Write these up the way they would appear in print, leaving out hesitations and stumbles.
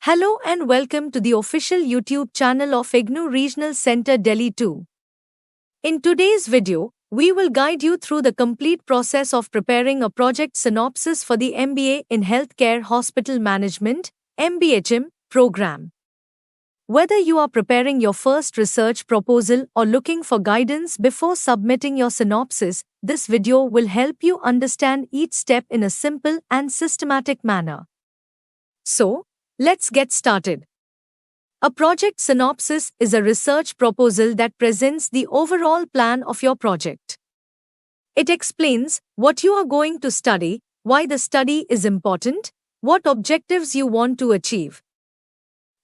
Hello and welcome to the official YouTube channel of IGNOU Regional Center Delhi 2. In today's video, we will guide you through the complete process of preparing a project synopsis for the MBA in Healthcare Hospital Management (MBHM) program. Whether you are preparing your first research proposal or looking for guidance before submitting your synopsis, this video will help you understand each step in a simple and systematic manner. So, let's get started. A project synopsis is a research proposal that presents the overall plan of your project. It explains what you are going to study, why the study is important, what objectives you want to achieve,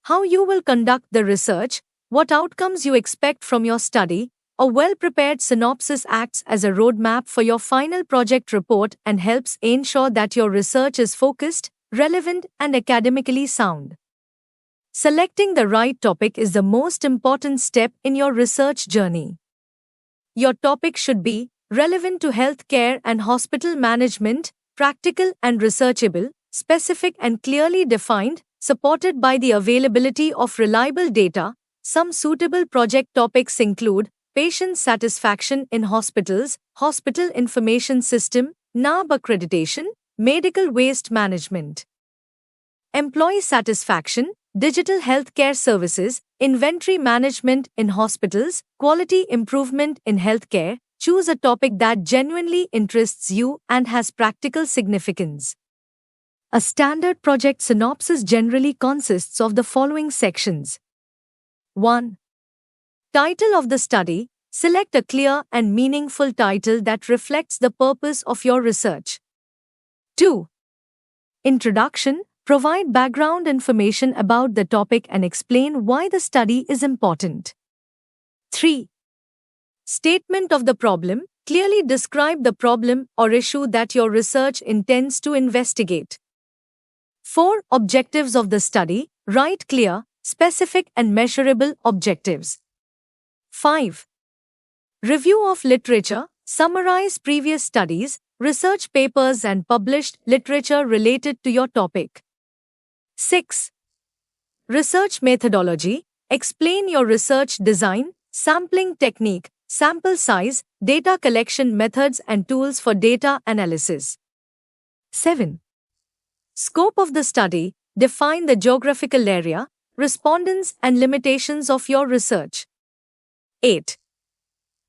how you will conduct the research, what outcomes you expect from your study. A well-prepared synopsis acts as a roadmap for your final project report and helps ensure that your research is focused, relevant, and academically sound. Selecting the right topic is the most important step in your research journey. Your topic should be relevant to healthcare and hospital management, practical and researchable, specific and clearly defined, supported by the availability of reliable data. Some suitable project topics include patient satisfaction in hospitals, hospital information system, NAB accreditation, medical waste management, employee satisfaction, digital healthcare services, inventory management in hospitals, quality improvement in healthcare. Choose a topic that genuinely interests you and has practical significance. A standard project synopsis generally consists of the following sections. 1. Title of the study. Select a clear and meaningful title that reflects the purpose of your research. 2. Introduction. Provide background information about the topic and explain why the study is important. 3. Statement of the problem. Clearly describe the problem or issue that your research intends to investigate. 4. Objectives of the study. Write clear, specific and measurable objectives. 5. Review of literature. Summarize previous studies, research papers and published literature related to your topic. 6. Research methodology. Explain your research design, sampling technique, sample size, data collection methods and tools for data analysis. 7. Scope of the study. Define the geographical area, respondents and limitations of your research. 8.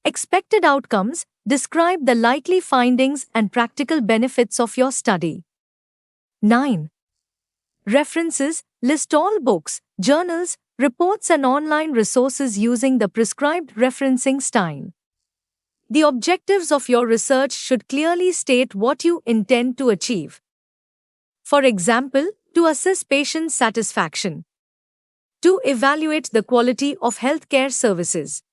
Expected outcomes. Describe the likely findings and practical benefits of your study. 9. References. List all books, journals, reports and online resources using the prescribed referencing style. The objectives of your research should clearly state what you intend to achieve. For example, to assess patient satisfaction, to evaluate the quality of healthcare services,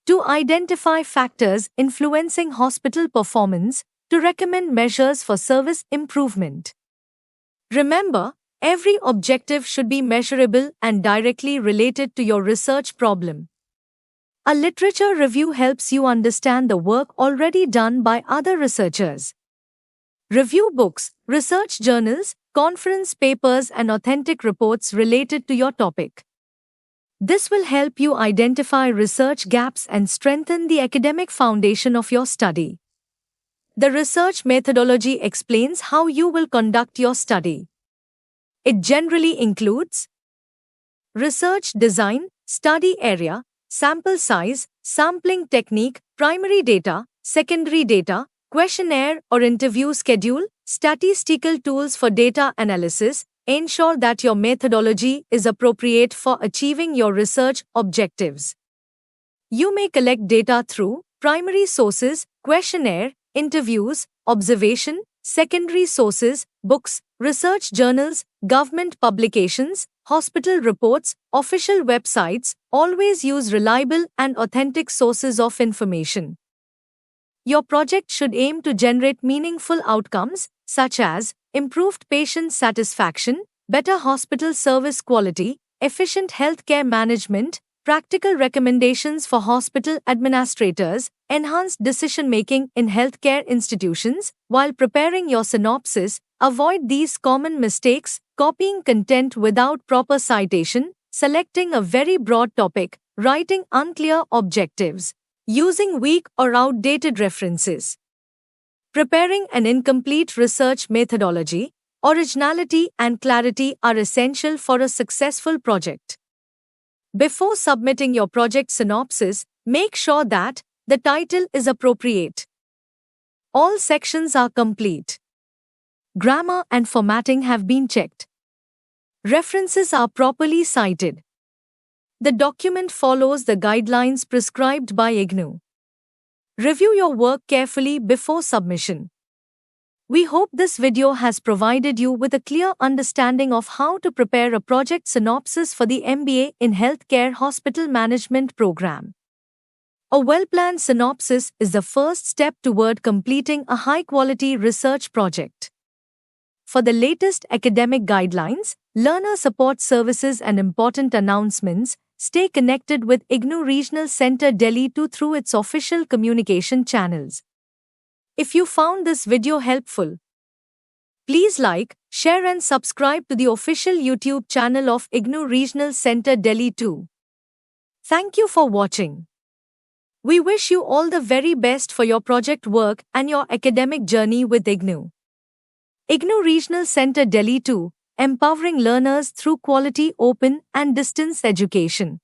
to identify factors influencing hospital performance, to recommend measures for service improvement. Remember, every objective should be measurable and directly related to your research problem. A literature review helps you understand the work already done by other researchers. Review books, research journals, conference papers and authentic reports related to your topic. This will help you identify research gaps and strengthen the academic foundation of your study. The research methodology explains how you will conduct your study. It generally includes research design, study area, sample size, sampling technique, primary data, secondary data, questionnaire or interview schedule, statistical tools for data analysis. Ensure that your methodology is appropriate for achieving your research objectives. You may collect data through primary sources, questionnaire, interviews, observation, secondary sources, books, research journals, government publications, hospital reports, official websites. Always use reliable and authentic sources of information. Your project should aim to generate meaningful outcomes, such as improved patient satisfaction, better hospital service quality, efficient healthcare management, practical recommendations for hospital administrators, enhanced decision-making in healthcare institutions. While preparing your synopsis, avoid these common mistakes. copying content without proper citation, selecting a very broad topic, writing unclear objectives, using weak or outdated references. Preparing an incomplete research methodology, originality and clarity are essential for a successful project. Before submitting your project synopsis, make sure that the title is appropriate. All sections are complete. Grammar and formatting have been checked. References are properly cited. The document follows the guidelines prescribed by IGNOU. Review your work carefully before submission. We hope this video has provided you with a clear understanding of how to prepare a project synopsis for the MBA in Healthcare Hospital Management program. A well-planned synopsis is the first step toward completing a high-quality research project. For the latest academic guidelines, learner support services and important announcements, stay connected with IGNOU Regional Center Delhi 2 through its official communication channels. If you found this video helpful, please like, share and subscribe to the official YouTube channel of IGNOU Regional Center Delhi 2. Thank you for watching. We wish you all the very best for your project work and your academic journey with IGNOU. IGNOU Regional Center Delhi 2, empowering learners through quality open and distance education.